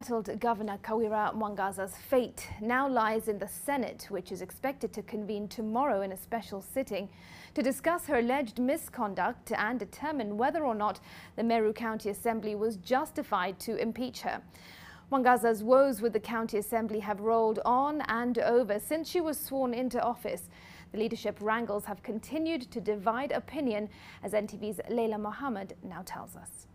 Governor Kawira Mwangaza's fate now lies in the Senate, which is expected to convene tomorrow in a special sitting to discuss her alleged misconduct and determine whether or not the Meru County Assembly was justified to impeach her. Mwangaza's woes with the County Assembly have rolled on and over since she was sworn into office. The leadership wrangles have continued to divide opinion, as NTV's Leila Mohammed now tells us.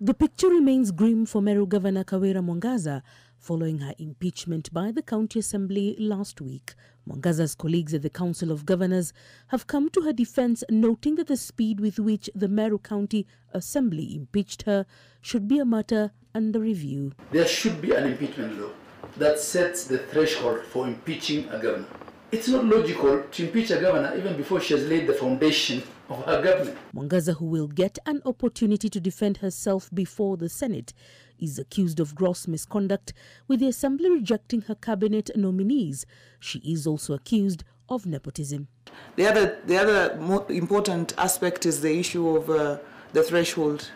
The picture remains grim for Meru Governor Kawira Mwangaza following her impeachment by the County Assembly last week. Mwangaza's colleagues at the Council of Governors have come to her defense, noting that the speed with which the Meru County Assembly impeached her should be a matter under review. There should be an impeachment law that sets the threshold for impeaching a governor. It's not logical to impeach a governor even before she has laid the foundation of her government. Mwangaza, who will get an opportunity to defend herself before the Senate, is accused of gross misconduct, with the Assembly rejecting her cabinet nominees. She is also accused of nepotism. The other more important aspect is the issue of the threshold.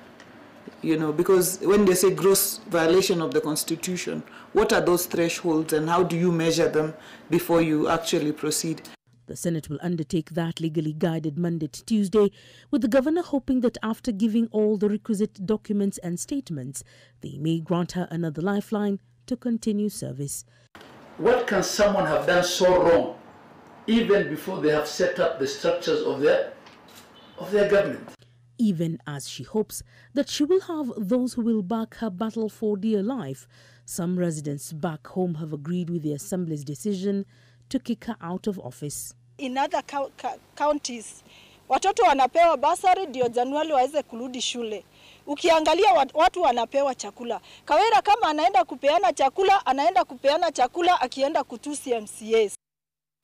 You know, because when they say gross violation of the Constitution, what are those thresholds and how do you measure them before you actually proceed? The Senate will undertake that legally guided mandate Tuesday, with the governor hoping that after giving all the requisite documents and statements, they may grant her another lifeline to continue service. What can someone have done so wrong, even before they have set up the structures of their government? Even as she hopes that she will have those who will back her battle for dear life, some residents back home have agreed with the Assembly's decision to kick her out of office. In other counties, watoto wanapewa basari ndio Januari waweze kurudi shule. Ukiangalia watu wanapewa chakula. Kawira kama anaenda kupeana chakula akienda kutusi MCAs.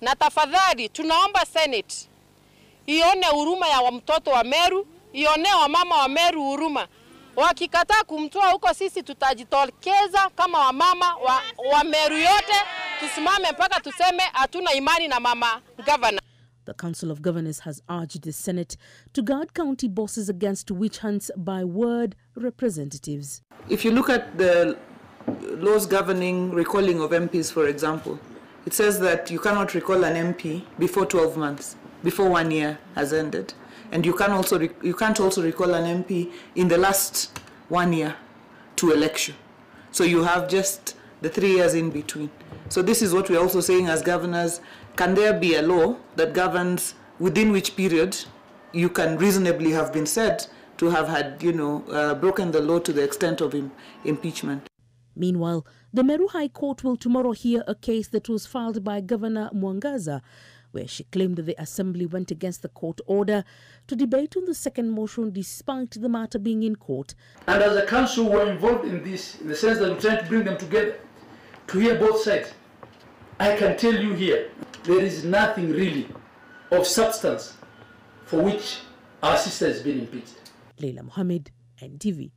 Na tafadhali tunaomba Senate ione huruma ya mtoto wa Meru, ione wamama wa Meru huruma. Wakikataa kumtoa huko, sisi tutajitokeza kama wamama wa Meru yote, tusimame mpaka tuseme hatuna imani na mama governor. The Council of Governors has urged the Senate to guard county bosses against witch hunts by ward representatives. If you look at the laws governing recalling of MPs, for example, it says that you cannot recall an MP before 12 months, before 1 year has ended. And you can't also recall an MP in the last 1 year to election. So you have just the 3 years in between. So this is what we're also saying as governors. Can there be a law that governs within which period you can reasonably have been said to have had, broken the law to the extent of impeachment? Meanwhile, the Meru High Court will tomorrow hear a case that was filed by Governor Mwangaza, where she claimed that the Assembly went against the court order to debate on the second motion despite the matter being in court. And as a council, we're involved in this, in the sense that we're trying to bring them together, to hear both sides. I can tell you here, there is nothing really of substance for which our sister has been impeached. Leila Mohammed, NTV.